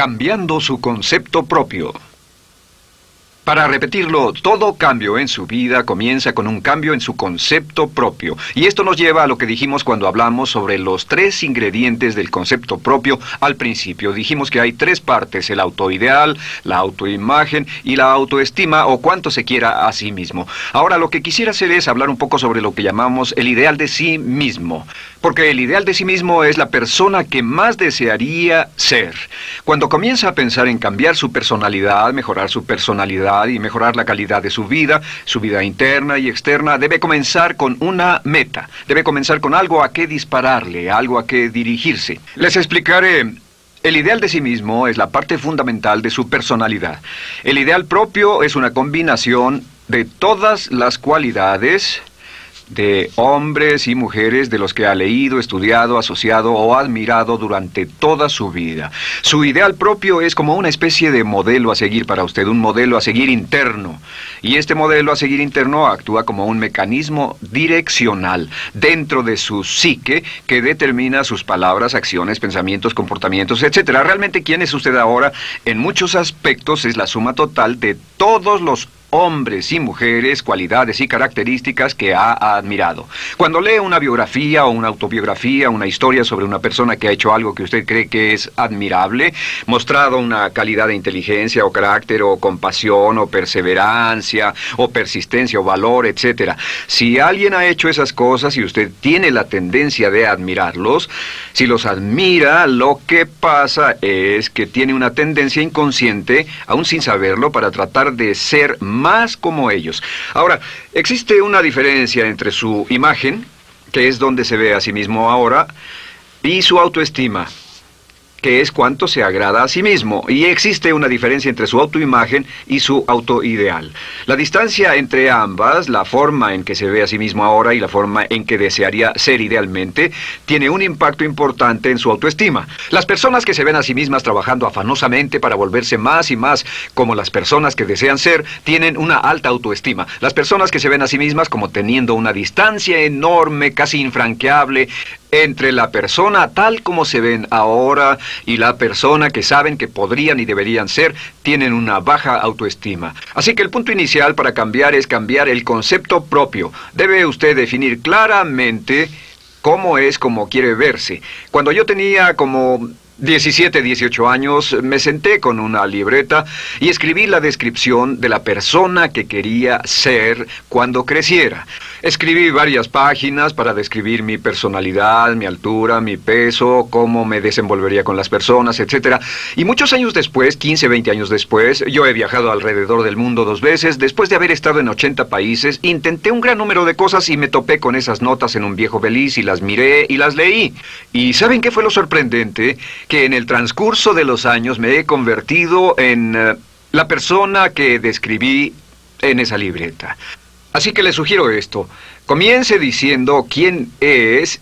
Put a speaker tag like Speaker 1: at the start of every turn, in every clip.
Speaker 1: Cambiando su concepto propio. Para repetirlo, todo cambio en su vida comienza con un cambio en su concepto propio. Y esto nos lleva a lo que dijimos cuando hablamos sobre los 3 ingredientes del concepto propio al principio. Dijimos que hay 3 partes: el autoideal, la autoimagen y la autoestima, o cuánto se quiera a sí mismo. Ahora, lo que quisiera hacer es hablar un poco sobre lo que llamamos el ideal de sí mismo. Porque el ideal de sí mismo es la persona que más desearía ser. Cuando comienza a pensar en cambiar su personalidad, mejorar su personalidad y mejorar la calidad de su vida interna y externa, debe comenzar con una meta. Debe comenzar con algo a qué dispararle, algo a qué dirigirse. Les explicaré. El ideal de sí mismo es la parte fundamental de su personalidad. El ideal propio es una combinación de todas las cualidades de hombres y mujeres de los que ha leído, estudiado, asociado o admirado durante toda su vida. Su ideal propio es como una especie de modelo a seguir para usted, un modelo a seguir interno. Y este modelo a seguir interno actúa como un mecanismo direccional dentro de su psique que determina sus palabras, acciones, pensamientos, comportamientos, etc. Realmente, ¿quién es usted ahora? En muchos aspectos es la suma total de todos los hombres y mujeres, cualidades y características que ha admirado. Cuando lee una biografía o una autobiografía, una historia sobre una persona que ha hecho algo que usted cree que es admirable, mostrado una calidad de inteligencia o carácter o compasión o perseverancia o persistencia o valor, etc. Si alguien ha hecho esas cosas y usted tiene la tendencia de admirarlos, si los admira, lo que pasa es que tiene una tendencia inconsciente, aún sin saberlo, para tratar de ser más como ellos. Ahora, existe una diferencia entre su imagen, que es donde se ve a sí mismo ahora, y su autoestima, que es cuánto se agrada a sí mismo. Y existe una diferencia entre su autoimagen y su autoideal. La distancia entre ambas, la forma en que se ve a sí mismo ahora y la forma en que desearía ser idealmente, tiene un impacto importante en su autoestima. Las personas que se ven a sí mismas trabajando afanosamente para volverse más y más como las personas que desean ser, tienen una alta autoestima. Las personas que se ven a sí mismas como teniendo una distancia enorme, casi infranqueable, entre la persona tal como se ven ahora y la persona que saben que podrían y deberían ser, tienen una baja autoestima. Así que el punto inicial para cambiar es cambiar el concepto propio. Debe usted definir claramente cómo es como quiere verse. Cuando yo tenía como 17, 18 años, me senté con una libreta y escribí la descripción de la persona que quería ser cuando creciera. Escribí varias páginas para describir mi personalidad, mi altura, mi peso, cómo me desenvolvería con las personas, etc. Y muchos años después, 15, 20 años después, yo he viajado alrededor del mundo 2 veces. Después de haber estado en 80 países, intenté un gran número de cosas y me topé con esas notas en un viejo beliz y las miré y las leí. ¿Y saben qué fue lo sorprendente? Que en el transcurso de los años me he convertido en la persona que describí en esa libreta. Así que le sugiero esto: comience diciendo quién es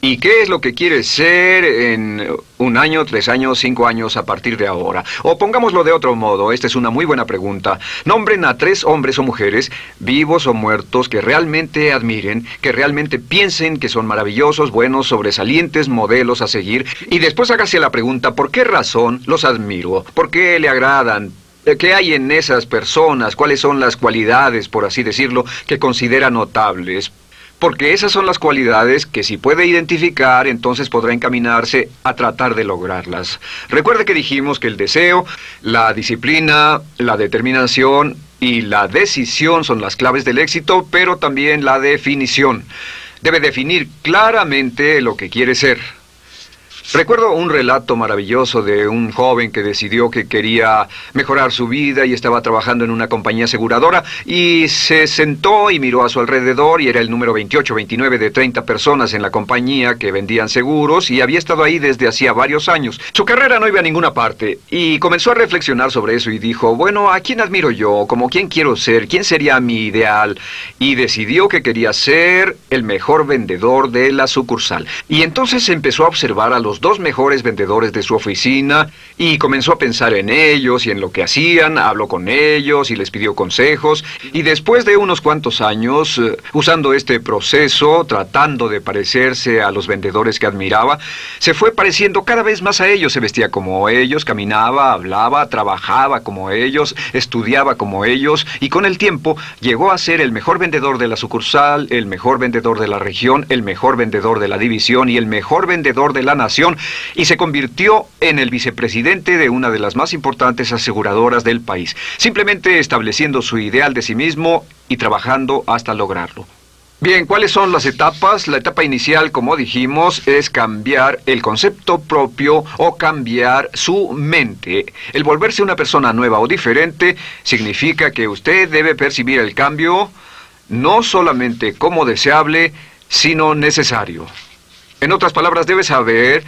Speaker 1: y qué es lo que quiere ser en 1 año, 3 años, 5 años a partir de ahora. O pongámoslo de otro modo, esta es una muy buena pregunta. Nombren a 3 hombres o mujeres, vivos o muertos, que realmente admiren, que realmente piensen que son maravillosos, buenos, sobresalientes, modelos a seguir. Y después hágase la pregunta: ¿por qué razón los admiro? ¿Por qué le agradan? ¿Qué hay en esas personas? ¿Cuáles son las cualidades, por así decirlo, que considera notables? Porque esas son las cualidades que si puede identificar, entonces podrá encaminarse a tratar de lograrlas. Recuerde que dijimos que el deseo, la disciplina, la determinación y la decisión son las claves del éxito, pero también la definición. Debe definir claramente lo que quiere ser. Recuerdo un relato maravilloso de un joven que decidió que quería mejorar su vida y estaba trabajando en una compañía aseguradora y se sentó y miró a su alrededor y era el número 28, 29 de 30 personas en la compañía que vendían seguros y había estado ahí desde hacía varios años. Su carrera no iba a ninguna parte y comenzó a reflexionar sobre eso y dijo: bueno, ¿a quién admiro yo? ¿Como quién quiero ser? ¿Quién sería mi ideal? Y decidió que quería ser el mejor vendedor de la sucursal. Y entonces empezó a observar a los los 2 mejores vendedores de su oficina y comenzó a pensar en ellos y en lo que hacían, habló con ellos y les pidió consejos. Y después de unos cuantos años, usando este proceso, tratando de parecerse a los vendedores que admiraba, se fue pareciendo cada vez más a ellos. Se vestía como ellos, caminaba, hablaba, trabajaba como ellos, estudiaba como ellos, y con el tiempo llegó a ser el mejor vendedor de la sucursal, el mejor vendedor de la región, el mejor vendedor de la división y el mejor vendedor de la nación, y se convirtió en el vicepresidente de una de las más importantes aseguradoras del país, simplemente estableciendo su ideal de sí mismo y trabajando hasta lograrlo. Bien, ¿cuáles son las etapas? La etapa inicial, como dijimos, es cambiar el concepto propio o cambiar su mente. El volverse una persona nueva o diferente significa que usted debe percibir el cambio no solamente como deseable, sino necesario. En otras palabras, debe saber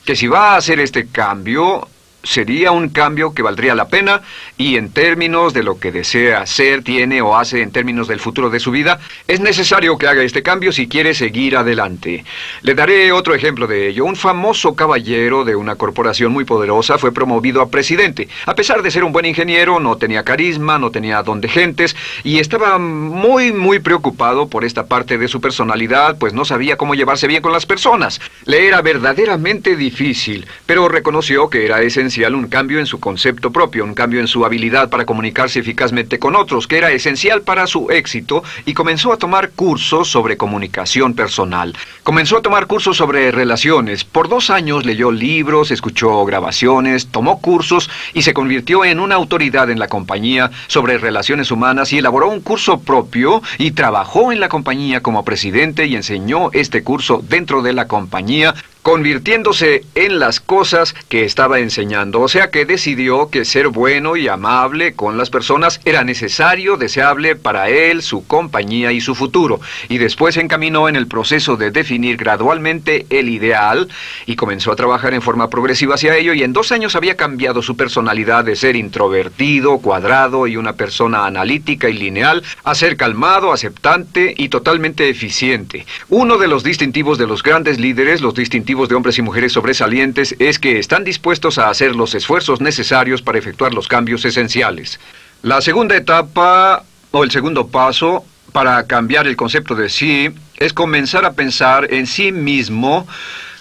Speaker 1: que si va a hacer este cambio, sería un cambio que valdría la pena, y en términos de lo que desea hacer, tiene o hace en términos del futuro de su vida, es necesario que haga este cambio si quiere seguir adelante. Le daré otro ejemplo de ello. Un famoso caballero de una corporación muy poderosa fue promovido a presidente. A pesar de ser un buen ingeniero, no tenía carisma, no tenía don de gentes, y estaba muy preocupado por esta parte de su personalidad, pues no sabía cómo llevarse bien con las personas. Le era verdaderamente difícil, pero reconoció que era esencial un cambio en su concepto propio, un cambio en su habilidad para comunicarse eficazmente con otros, que era esencial para su éxito, y comenzó a tomar cursos sobre comunicación personal. Comenzó a tomar cursos sobre relaciones. Por 2 años leyó libros, escuchó grabaciones, tomó cursos y se convirtió en una autoridad en la compañía sobre relaciones humanas, y elaboró un curso propio y trabajó en la compañía como presidente y enseñó este curso dentro de la compañía, convirtiéndose en las cosas que estaba enseñando. O sea que decidió que ser bueno y amable con las personas era necesario, deseable para él, su compañía y su futuro. Y después se encaminó en el proceso de definir gradualmente el ideal y comenzó a trabajar en forma progresiva hacia ello, y en 2 años había cambiado su personalidad de ser introvertido, cuadrado y una persona analítica y lineal a ser calmado, aceptante y totalmente eficiente. Uno de los distintivos de los grandes líderes, los distintivos de hombres y mujeres sobresalientes, es que están dispuestos a hacer los esfuerzos necesarios para efectuar los cambios esenciales. La segunda etapa, o el segundo paso, para cambiar el concepto de sí, es comenzar a pensar en sí mismo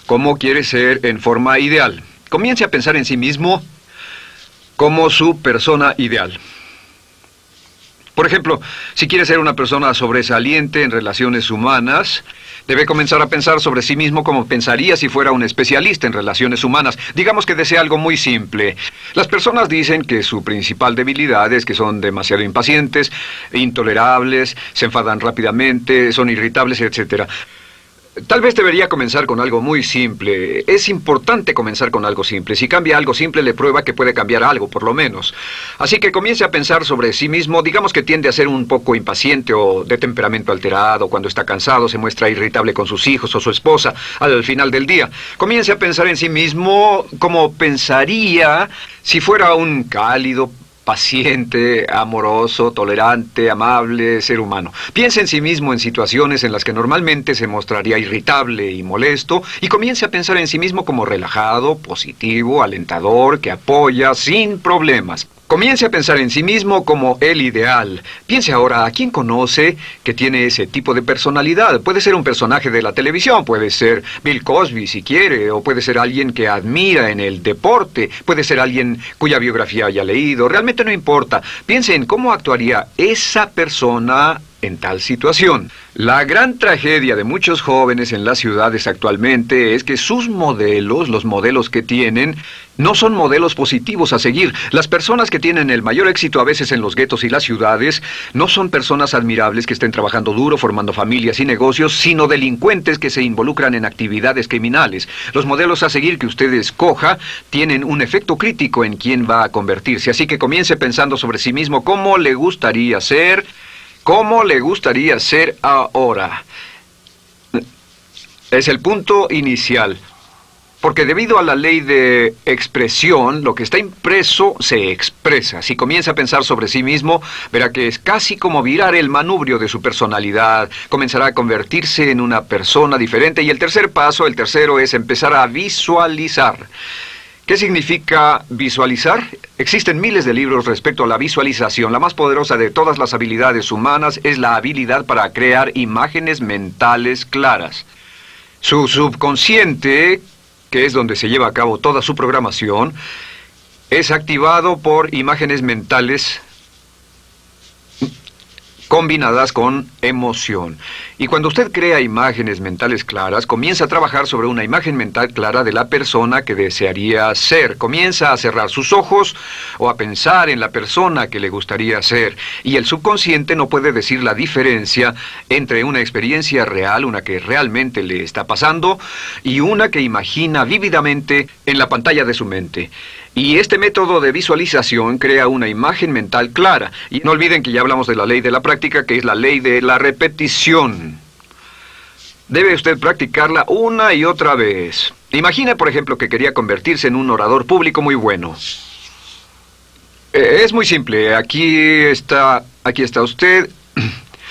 Speaker 1: como quiere ser en forma ideal. Comience a pensar en sí mismo como su persona ideal. Por ejemplo, si quiere ser una persona sobresaliente en relaciones humanas, debe comenzar a pensar sobre sí mismo como pensaría si fuera un especialista en relaciones humanas. Digamos que desea algo muy simple. Las personas dicen que su principal debilidad es que son demasiado impacientes, intolerables, se enfadan rápidamente, son irritables, etc. Tal vez debería comenzar con algo muy simple. Es importante comenzar con algo simple. Si cambia algo simple, le prueba que puede cambiar algo, por lo menos. Así que comience a pensar sobre sí mismo. Digamos que tiende a ser un poco impaciente o de temperamento alterado. Cuando está cansado, se muestra irritable con sus hijos o su esposa al final del día. Comience a pensar en sí mismo como pensaría si fuera un cálido, paciente, amoroso, tolerante, amable ser humano. Piense en sí mismo en situaciones en las que normalmente se mostraría irritable y molesto, y comience a pensar en sí mismo como relajado, positivo, alentador, que apoya sin problemas. Comience a pensar en sí mismo como el ideal. Piense ahora a quién conoce que tiene ese tipo de personalidad. Puede ser un personaje de la televisión, puede ser Bill Cosby si quiere, o puede ser alguien que admira en el deporte, puede ser alguien cuya biografía haya leído. Realmente no importa. Piense en cómo actuaría esa persona en tal situación. La gran tragedia de muchos jóvenes en las ciudades actualmente es que sus modelos, los modelos que tienen, no son modelos positivos a seguir. Las personas que tienen el mayor éxito a veces en los guetos y las ciudades no son personas admirables que estén trabajando duro, formando familias y negocios, sino delincuentes que se involucran en actividades criminales. Los modelos a seguir que usted escoja tienen un efecto crítico en quién va a convertirse. Así que comience pensando sobre sí mismo cómo le gustaría ser. ¿Cómo le gustaría ser ahora? Es el punto inicial. Porque debido a la ley de expresión, lo que está impreso se expresa. Si comienza a pensar sobre sí mismo, verá que es casi como virar el manubrio de su personalidad. Comenzará a convertirse en una persona diferente. Y el tercer paso, el tercero, es empezar a visualizar. ¿Qué significa visualizar? Existen miles de libros respecto a la visualización. La más poderosa de todas las habilidades humanas es la habilidad para crear imágenes mentales claras. Su subconsciente, que es donde se lleva a cabo toda su programación, es activado por imágenes mentales combinadas con emoción. Y cuando usted crea imágenes mentales claras, comienza a trabajar sobre una imagen mental clara de la persona que desearía ser. Comienza a cerrar sus ojos o a pensar en la persona que le gustaría ser. Y el subconsciente no puede decir la diferencia entre una experiencia real, una que realmente le está pasando, y una que imagina vívidamente en la pantalla de su mente. Y este método de visualización crea una imagen mental clara. Y no olviden que ya hablamos de la ley de la práctica, que es la ley de la repetición. Debe usted practicarla una y otra vez. Imagine, por ejemplo, que quería convertirse en un orador público muy bueno. Es muy simple. Aquí está usted.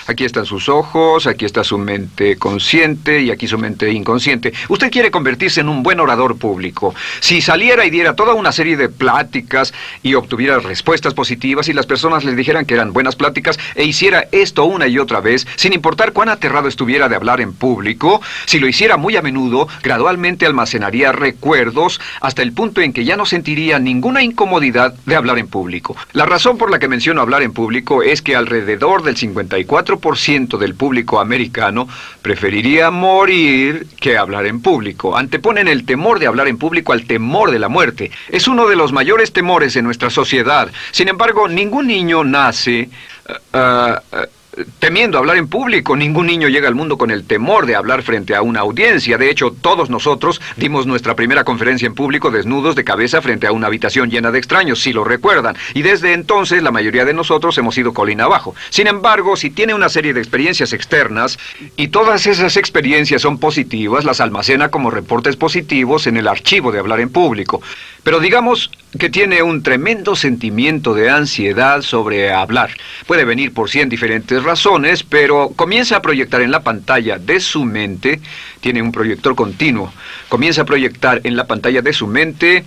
Speaker 1: Aquí están sus ojos, aquí está su mente consciente y aquí su mente inconsciente. Usted quiere convertirse en un buen orador público. Si saliera y diera toda una serie de pláticas y obtuviera respuestas positivas y las personas le dijeran que eran buenas pláticas e hiciera esto una y otra vez, sin importar cuán aterrado estuviera de hablar en público, si lo hiciera muy a menudo, gradualmente almacenaría recuerdos hasta el punto en que ya no sentiría ninguna incomodidad de hablar en público. La razón por la que menciono hablar en público es que alrededor del 54% del público americano preferiría morir que hablar en público. Anteponen el temor de hablar en público al temor de la muerte. Es uno de los mayores temores en nuestra sociedad. Sin embargo, ningún niño nace temiendo hablar en público. Ningún niño llega al mundo con el temor de hablar frente a una audiencia. De hecho, todos nosotros dimos nuestra primera conferencia en público desnudos de cabeza frente a una habitación llena de extraños, si lo recuerdan. Y desde entonces, la mayoría de nosotros hemos ido colina abajo. Sin embargo, si tiene una serie de experiencias externas, y todas esas experiencias son positivas, las almacena como reportes positivos en el archivo de hablar en público. Pero digamos que tiene un tremendo sentimiento de ansiedad sobre hablar. Puede venir por 100 diferentes razones, pero comienza a proyectar en la pantalla de su mente, tiene un proyector continuo, comienza a proyectar en la pantalla de su mente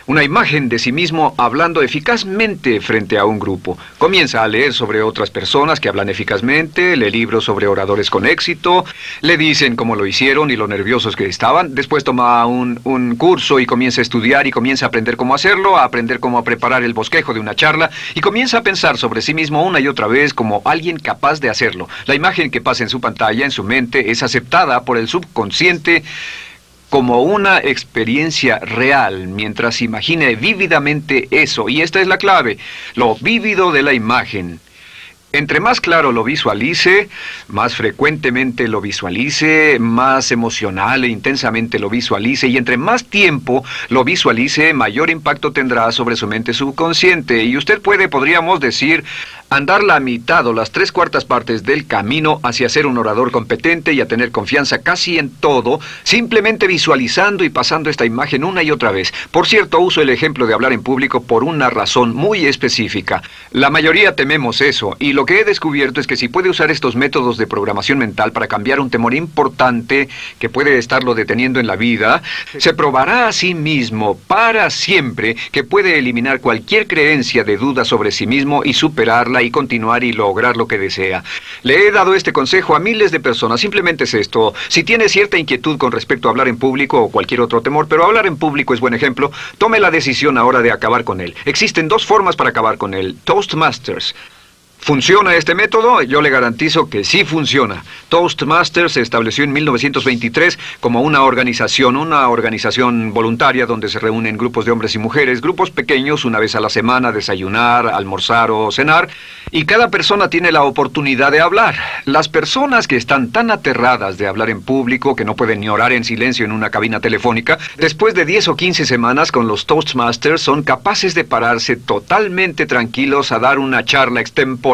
Speaker 1: una imagen de sí mismo hablando eficazmente frente a un grupo. Comienza a leer sobre otras personas que hablan eficazmente, lee libros sobre oradores con éxito, le dicen cómo lo hicieron y lo nerviosos que estaban. Después toma un curso y comienza a estudiar y comienza a aprender cómo hacerlo, a aprender cómo preparar el bosquejo de una charla y comienza a pensar sobre sí mismo una y otra vez como alguien capaz de hacerlo. La imagen que pasa en su pantalla, en su mente, es aceptada por el subconsciente como una experiencia real, mientras imagine vívidamente eso. Y esta es la clave, lo vívido de la imagen. Entre más claro lo visualice, más frecuentemente lo visualice, más emocional e intensamente lo visualice, y entre más tiempo lo visualice, mayor impacto tendrá sobre su mente subconsciente. Y usted podríamos decir, andar la mitad o las 3/4 partes del camino hacia ser un orador competente y a tener confianza casi en todo, simplemente visualizando y pasando esta imagen una y otra vez. Por cierto, uso el ejemplo de hablar en público por una razón muy específica. La mayoría tememos eso, y lo que he descubierto es que si puede usar estos métodos de programación mental para cambiar un temor importante que puede estarlo deteniendo en la vida, se probará a sí mismo para siempre que puede eliminar cualquier creencia de duda sobre sí mismo y superarla y continuar y lograr lo que desea. Le he dado este consejo a miles de personas. Simplemente es esto: si tiene cierta inquietud con respecto a hablar en público o cualquier otro temor, pero hablar en público es buen ejemplo, tome la decisión ahora de acabar con él. Existen 2 formas para acabar con él. Toastmasters. ¿Funciona este método? Yo le garantizo que sí funciona. Toastmasters se estableció en 1923 como una organización voluntaria donde se reúnen grupos de hombres y mujeres, grupos pequeños, una vez a la semana, desayunar, almorzar o cenar, y cada persona tiene la oportunidad de hablar. Las personas que están tan aterradas de hablar en público que no pueden ni orar en silencio en una cabina telefónica, después de 10 o 15 semanas con los Toastmasters son capaces de pararse totalmente tranquilos a dar una charla extemporánea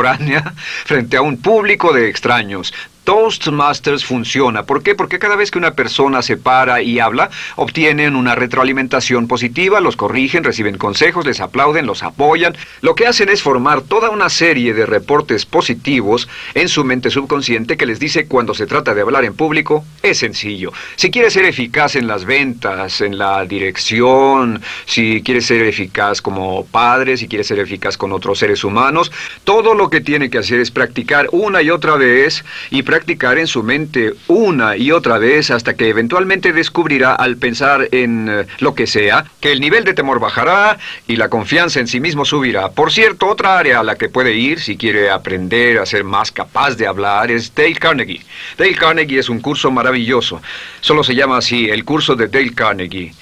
Speaker 1: frente a un público de extraños. Toastmasters funciona. ¿Por qué? Porque cada vez que una persona se para y habla, obtienen una retroalimentación positiva, los corrigen, reciben consejos, les aplauden, los apoyan. Lo que hacen es formar toda una serie de reportes positivos en su mente subconsciente que les dice cuando se trata de hablar en público, es sencillo. Si quieres ser eficaz en las ventas, en la dirección, si quieres ser eficaz como padre, si quieres ser eficaz con otros seres humanos, todo lo que tiene que hacer es practicar una y otra vez y practicar en su mente una y otra vez hasta que eventualmente descubrirá al pensar en lo que sea, que el nivel de temor bajará y la confianza en sí mismo subirá. Por cierto, otra área a la que puede ir si quiere aprender a ser más capaz de hablar es Dale Carnegie. Dale Carnegie es un curso maravilloso. Solo se llama así, el curso de Dale Carnegie.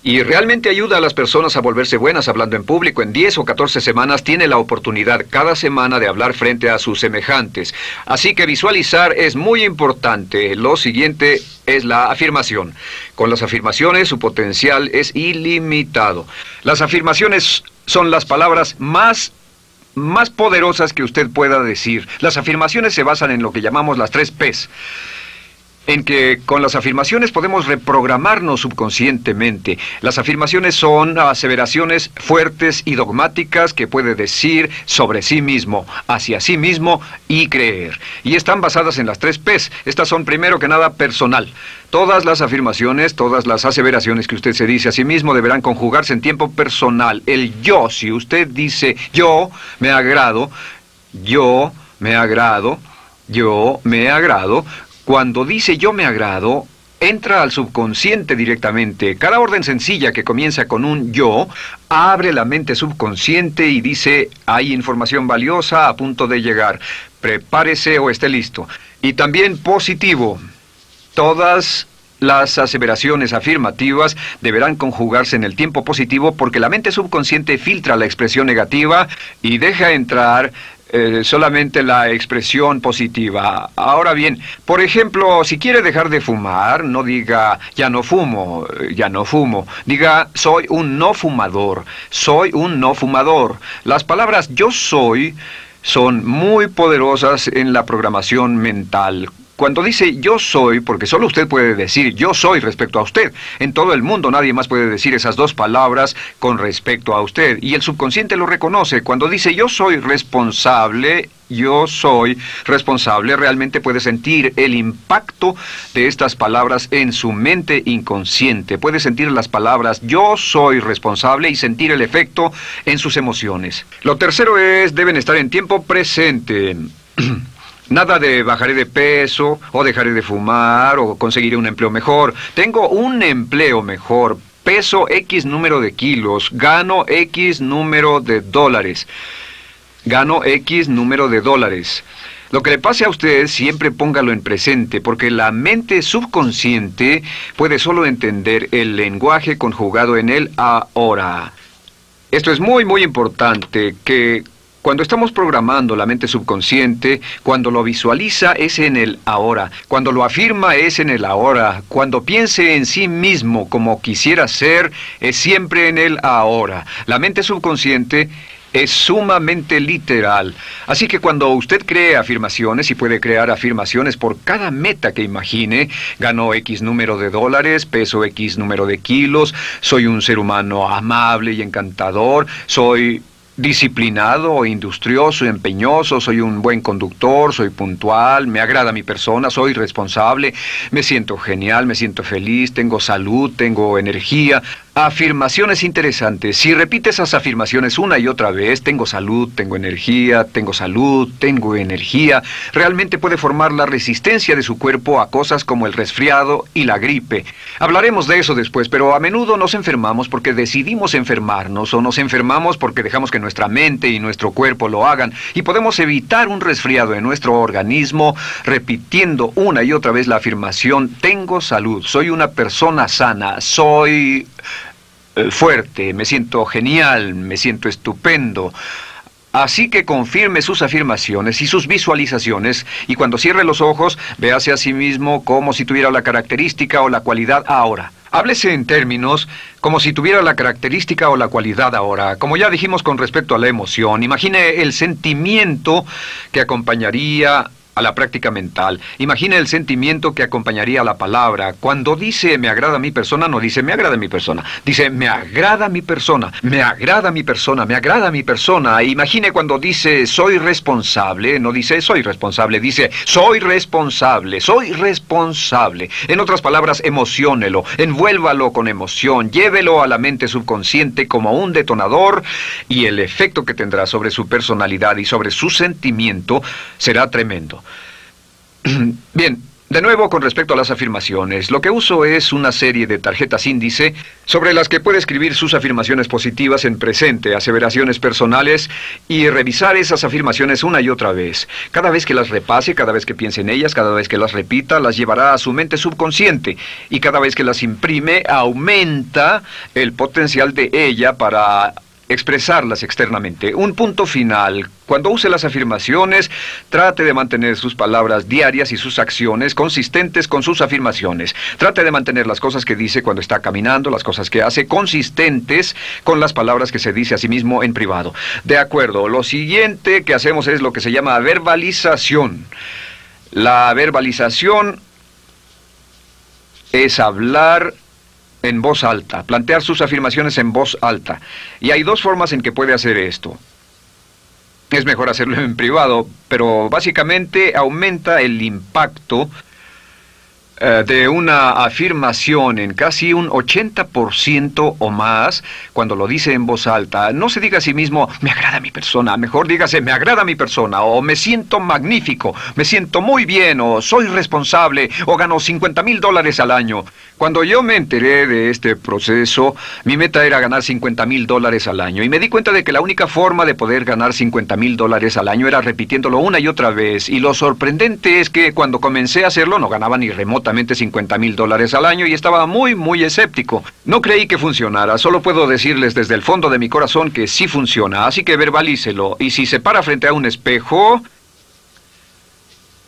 Speaker 1: Y realmente ayuda a las personas a volverse buenas hablando en público. En 10 o 14 semanas tiene la oportunidad cada semana de hablar frente a sus semejantes. Así que visualizar es muy importante. Lo siguiente es la afirmación. Con las afirmaciones su potencial es ilimitado. Las afirmaciones son las palabras más poderosas que usted pueda decir. Las afirmaciones se basan en lo que llamamos las 3 Ps. En que con las afirmaciones podemos reprogramarnos subconscientemente. Las afirmaciones son aseveraciones fuertes y dogmáticas que puede decir sobre sí mismo, hacia sí mismo y creer. Y están basadas en las 3 Ps. Estas son primero que nada personal. Todas las afirmaciones, todas las aseveraciones que usted se dice a sí mismo deberán conjugarse en tiempo personal. El yo, si usted dice yo me agrado, yo me agrado, yo me agrado. Cuando dice yo me agrado, entra al subconsciente directamente. Cada orden sencilla que comienza con un yo, abre la mente subconsciente y dice, hay información valiosa a punto de llegar. Prepárese o esté listo. Y también positivo. Todas las aseveraciones afirmativas deberán conjugarse en el tiempo positivo porque la mente subconsciente filtra la expresión negativa y deja entrar solamente la expresión positiva. Ahora bien, por ejemplo, si quiere dejar de fumar, no diga ya no fumo, ya no fumo. Diga soy un no fumador, soy un no fumador. Las palabras yo soy son muy poderosas en la programación mental. Cuando dice yo soy, porque solo usted puede decir yo soy respecto a usted. En todo el mundo nadie más puede decir esas 2 palabras con respecto a usted. Y el subconsciente lo reconoce. Cuando dice yo soy responsable, realmente puede sentir el impacto de estas palabras en su mente inconsciente. Puede sentir las palabras yo soy responsable y sentir el efecto en sus emociones. Lo tercero es, deben estar en tiempo presente. Nada de bajaré de peso, o dejaré de fumar, o conseguiré un empleo mejor. Tengo un empleo mejor, peso X número de kilos, gano X número de dólares. Gano X número de dólares. Lo que le pase a usted, siempre póngalo en presente, porque la mente subconsciente puede solo entender el lenguaje conjugado en el ahora. Esto es muy, muy importante, que cuando estamos programando la mente subconsciente, cuando lo visualiza es en el ahora, cuando lo afirma es en el ahora, cuando piense en sí mismo como quisiera ser, es siempre en el ahora. La mente subconsciente es sumamente literal. Así que cuando usted cree afirmaciones, y puede crear afirmaciones por cada meta que imagine, gano X número de dólares, peso X número de kilos, soy un ser humano amable y encantador, soy disciplinado, industrioso, empeñoso, soy un buen conductor, soy puntual, me agrada mi persona, soy responsable, me siento genial, me siento feliz, tengo salud, tengo energía. Afirmaciones interesantes. Si repite esas afirmaciones una y otra vez, tengo salud, tengo energía, tengo salud, tengo energía, realmente puede formar la resistencia de su cuerpo a cosas como el resfriado y la gripe. Hablaremos de eso después, pero a menudo nos enfermamos porque decidimos enfermarnos, o nos enfermamos porque dejamos que nuestra mente y nuestro cuerpo lo hagan, y podemos evitar un resfriado en nuestro organismo repitiendo una y otra vez la afirmación, tengo salud, soy una persona sana, soy fuerte, me siento genial, me siento estupendo. Así que confirme sus afirmaciones y sus visualizaciones, y cuando cierre los ojos, véase a sí mismo como si tuviera la característica o la cualidad ahora. Háblese en términos como si tuviera la característica o la cualidad ahora. Como ya dijimos con respecto a la emoción, imagine el sentimiento que acompañaría a la práctica mental. Imagine el sentimiento que acompañaría a la palabra. Cuando dice me agrada mi persona, no dice me agrada mi persona. Dice me agrada mi persona, me agrada mi persona, me agrada mi persona. Imagine cuando dice soy responsable, no dice soy responsable, dice soy responsable, soy responsable. En otras palabras, emociónelo, envuélvalo con emoción, llévelo a la mente subconsciente como un detonador y el efecto que tendrá sobre su personalidad y sobre su sentimiento será tremendo. Bien, de nuevo con respecto a las afirmaciones, lo que uso es una serie de tarjetas índice sobre las que puede escribir sus afirmaciones positivas en presente, aseveraciones personales y revisar esas afirmaciones una y otra vez. Cada vez que las repase, cada vez que piense en ellas, cada vez que las repita, las llevará a su mente subconsciente y cada vez que las imprime, aumenta el potencial de ella para expresarlas externamente. Un punto final. Cuando use las afirmaciones, trate de mantener sus palabras diarias y sus acciones consistentes con sus afirmaciones. Trate de mantener las cosas que dice cuando está caminando, las cosas que hace, consistentes con las palabras que se dice a sí mismo en privado. De acuerdo, lo siguiente que hacemos es lo que se llama verbalización. La verbalización es hablar en voz alta, plantear sus afirmaciones en voz alta. Y hay dos formas en que puede hacer esto. Es mejor hacerlo en privado, pero básicamente aumenta el impacto de una afirmación en casi un 80% o más cuando lo dice en voz alta. No se diga a sí mismo, me agrada mi persona, mejor dígase, me agrada mi persona, o me siento magnífico, me siento muy bien, o soy responsable, o gano $50,000 al año. Cuando yo me enteré de este proceso, mi meta era ganar $50,000 al año, y me di cuenta de que la única forma de poder ganar $50,000 al año era repitiéndolo una y otra vez, y lo sorprendente es que cuando comencé a hacerlo no ganaba ni remotamente $50,000 al año y estaba muy escéptico. No creí que funcionara, solo puedo decirles desde el fondo de mi corazón que sí funciona, así que verbalícelo. Y si se para frente a un espejo,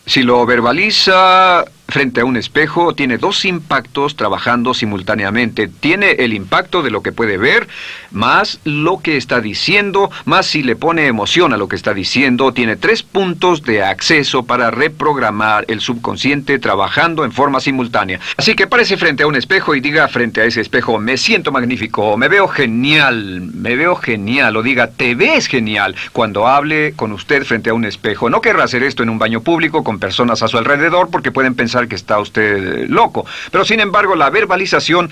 Speaker 1: si lo verbaliza frente a un espejo, tiene dos impactos trabajando simultáneamente. Tiene el impacto de lo que puede ver, más lo que está diciendo, más si le pone emoción a lo que está diciendo. Tiene 3 puntos de acceso para reprogramar el subconsciente trabajando en forma simultánea. Así que párese frente a un espejo y diga frente a ese espejo, me siento magnífico, me veo genial, o diga, te ves genial, cuando hable con usted frente a un espejo. No querrá hacer esto en un baño público con personas a su alrededor porque pueden pensar que está usted loco. Pero sin embargo, la verbalización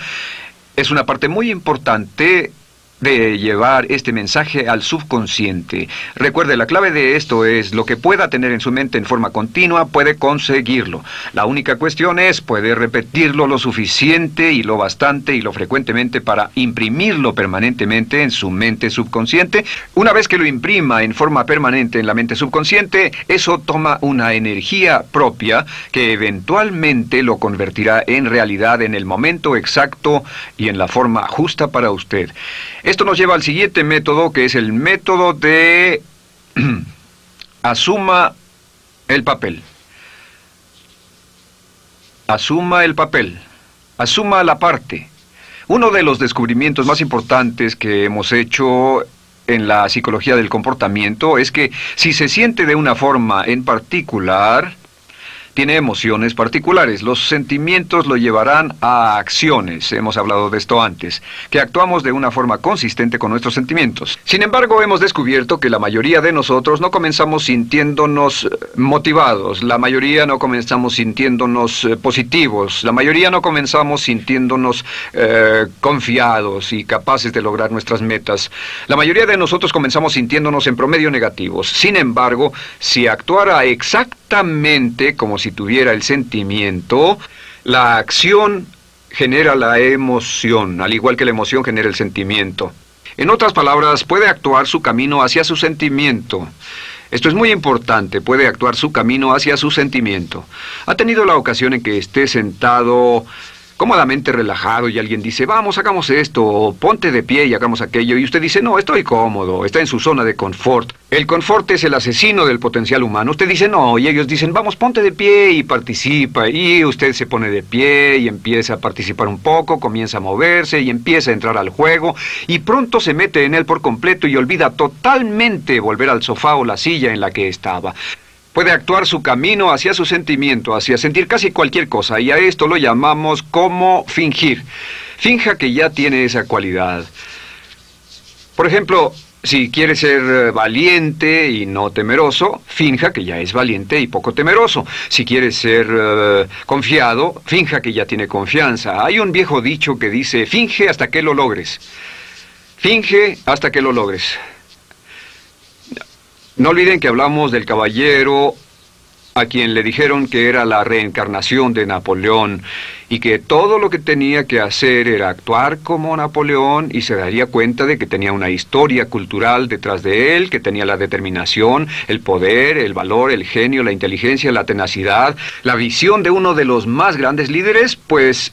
Speaker 1: es una parte muy importante de llevar este mensaje al subconsciente. Recuerde, la clave de esto es lo que pueda tener en su mente en forma continua, puede conseguirlo. La única cuestión es, puede repetirlo lo suficiente y lo bastante y lo frecuentemente para imprimirlo permanentemente en su mente subconsciente. Una vez que lo imprima en forma permanente en la mente subconsciente, eso toma una energía propia que eventualmente lo convertirá en realidad en el momento exacto y en la forma justa para usted. Esto nos lleva al siguiente método, que es el método de asuma el papel. Asuma el papel. Asuma la parte. Uno de los descubrimientos más importantes que hemos hecho en la psicología del comportamiento es que si se siente de una forma en particular, tiene emociones particulares. Los sentimientos lo llevarán a acciones, hemos hablado de esto antes, que actuamos de una forma consistente con nuestros sentimientos. Sin embargo, hemos descubierto que la mayoría de nosotros no comenzamos sintiéndonos motivados, la mayoría no comenzamos sintiéndonos positivos, la mayoría no comenzamos sintiéndonos confiados y capaces de lograr nuestras metas. La mayoría de nosotros comenzamos sintiéndonos en promedio negativos. Sin embargo, si actuara exactamente como si tuviera el sentimiento, la acción genera la emoción, al igual que la emoción genera el sentimiento. En otras palabras, puede actuar su camino hacia su sentimiento. Esto es muy importante, puede actuar su camino hacia su sentimiento. ¿Ha tenido la ocasión en que esté sentado cómodamente relajado y alguien dice, vamos, hagamos esto, o ponte de pie y hagamos aquello, y usted dice, no, estoy cómodo, está en su zona de confort? El confort es el asesino del potencial humano. Usted dice, no, y ellos dicen, vamos, ponte de pie y participa, y usted se pone de pie y empieza a participar un poco, comienza a moverse y empieza a entrar al juego, y pronto se mete en él por completo y olvida totalmente volver al sofá o la silla en la que estaba. Puede actuar su camino hacia su sentimiento, hacia sentir casi cualquier cosa, y a esto lo llamamos como fingir. Finja que ya tiene esa cualidad. Por ejemplo, si quiere ser valiente y no temeroso, finja que ya es valiente y poco temeroso. Si quiere ser confiado, finja que ya tiene confianza. Hay un viejo dicho que dice, finge hasta que lo logres. Finge hasta que lo logres. No olviden que hablamos del caballero a quien le dijeron que era la reencarnación de Napoleón y que todo lo que tenía que hacer era actuar como Napoleón y se daría cuenta de que tenía una historia cultural detrás de él, que tenía la determinación, el poder, el valor, el genio, la inteligencia, la tenacidad, la visión de uno de los más grandes líderes. Pues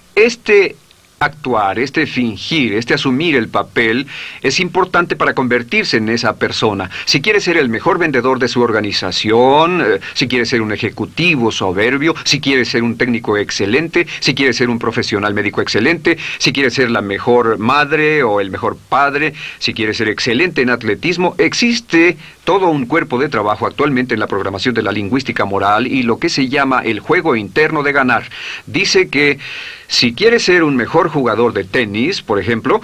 Speaker 1: actuar, fingir, asumir el papel es importante para convertirse en esa persona. Si quiere ser el mejor vendedor de su organización, si quiere ser un ejecutivo soberbio, si quiere ser un técnico excelente, si quiere ser un profesional médico excelente, si quiere ser la mejor madre o el mejor padre, si quiere ser excelente en atletismo, existe todo un cuerpo de trabajo actualmente en la programación de la lingüística moral y lo que se llama el juego interno de ganar. Dice que si quiere ser un mejor jugador de tenis, por ejemplo,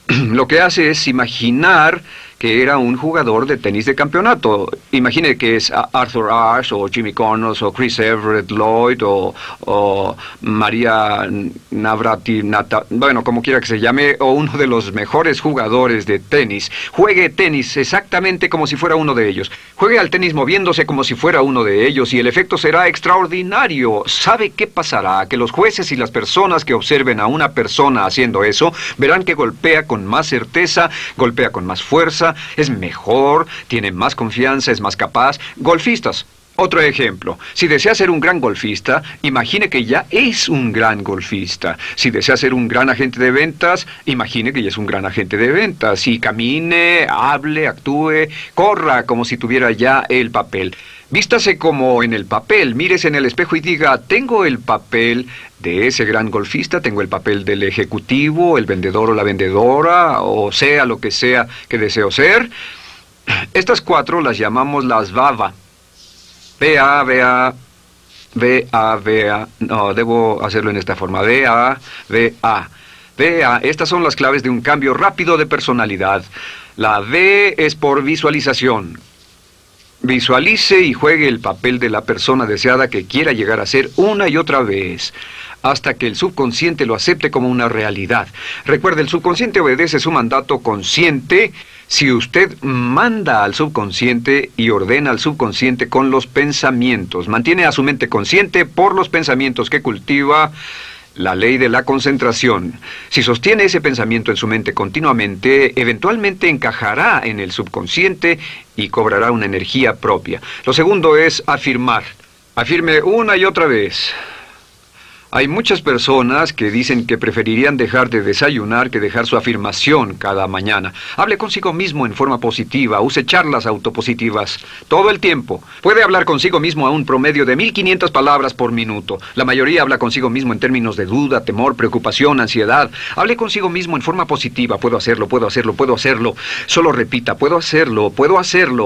Speaker 1: lo que hace es imaginar que era un jugador de tenis de campeonato. Imagine que es Arthur Ashe, o Jimmy Connors, o Chris Everett Lloyd, o María Navratilova, bueno, como quiera que se llame, o uno de los mejores jugadores de tenis. Juegue tenis exactamente como si fuera uno de ellos. Juegue al tenis moviéndose como si fuera uno de ellos y el efecto será extraordinario. ¿Sabe qué pasará? Que los jueces y las personas que observen a una persona haciendo eso verán que golpea con más certeza, golpea con más fuerza, es mejor, tiene más confianza, es más capaz. Golfistas. Otro ejemplo. Si desea ser un gran golfista, imagine que ya es un gran golfista. Si desea ser un gran agente de ventas, imagine que ya es un gran agente de ventas. Y camine, hable, actúe, corra como si tuviera ya el papel. Vístase como en el papel, mírese en el espejo y diga, tengo el papel de ese gran golfista, tengo el papel del ejecutivo, el vendedor o la vendedora, o sea lo que sea que deseo ser. Estas 4 las llamamos las VAVA. V-A, no, debo hacerlo en esta forma, V-A. Estas son las claves de un cambio rápido de personalidad. La V es por visualización. Visualice y juegue el papel de la persona deseada que quiera llegar a ser una y otra vez, hasta que el subconsciente lo acepte como una realidad. Recuerde, el subconsciente obedece su mandato consciente si usted manda al subconsciente y ordena al subconsciente con los pensamientos. Mantiene a su mente consciente por los pensamientos que cultiva. La ley de la concentración. Si sostiene ese pensamiento en su mente continuamente, eventualmente encajará en el subconsciente y cobrará una energía propia. Lo segundo es afirmar. Afirme una y otra vez. Hay muchas personas que dicen que preferirían dejar de desayunar que dejar su afirmación cada mañana. Hable consigo mismo en forma positiva, use charlas autopositivas todo el tiempo. Puede hablar consigo mismo a un promedio de 1500 palabras por minuto. La mayoría habla consigo mismo en términos de duda, temor, preocupación, ansiedad. Hable consigo mismo en forma positiva. Puedo hacerlo, puedo hacerlo, puedo hacerlo. Solo repita, puedo hacerlo,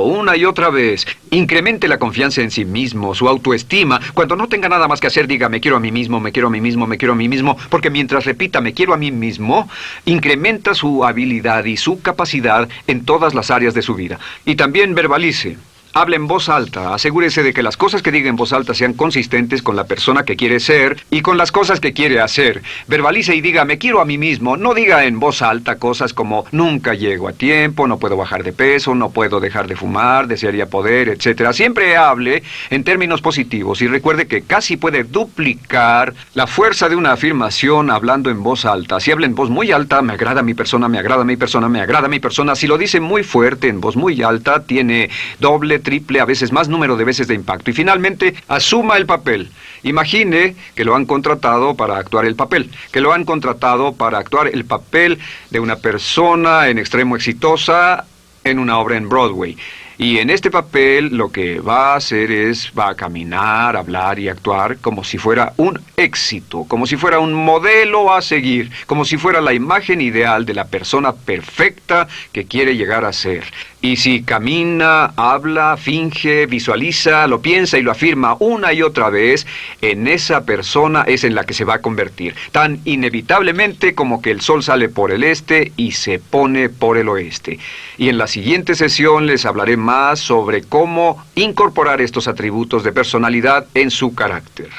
Speaker 1: una y otra vez. Incremente la confianza en sí mismo, su autoestima. Cuando no tenga nada más que hacer, diga, me quiero a mí mismo, me quiero a mí mismo, me quiero a mí mismo, porque mientras repita, me quiero a mí mismo, incrementa su habilidad y su capacidad en todas las áreas de su vida. Y también verbalice. Hable en voz alta, asegúrese de que las cosas que diga en voz alta sean consistentes con la persona que quiere ser y con las cosas que quiere hacer. Verbalice y diga, me quiero a mí mismo. No diga en voz alta cosas como, nunca llego a tiempo, no puedo bajar de peso, no puedo dejar de fumar, desearía poder, etc. Siempre hable en términos positivos y recuerde que casi puede duplicar la fuerza de una afirmación hablando en voz alta. Si habla en voz muy alta, me agrada mi persona, me agrada mi persona, me agrada mi persona. Si lo dice muy fuerte, en voz muy alta, tiene doble, triple, a veces más número de veces de impacto. Y finalmente, asuma el papel. Imagine que lo han contratado para actuar el papel, que lo han contratado para actuar el papel de una persona en extremo exitosa en una obra en Broadway. Y en este papel lo que va a hacer es, va a caminar, hablar y actuar como si fuera un éxito, como si fuera un modelo a seguir, como si fuera la imagen ideal de la persona perfecta que quiere llegar a ser. Y si camina, habla, finge, visualiza, lo piensa y lo afirma una y otra vez, en esa persona es en la que se va a convertir, tan inevitablemente como que el sol sale por el este y se pone por el oeste. Y en la siguiente sesión les hablaré más sobre cómo incorporar estos atributos de personalidad en su carácter.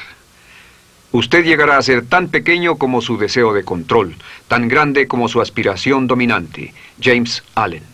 Speaker 1: Usted llegará a ser tan pequeño como su deseo de control, tan grande como su aspiración dominante. James Allen.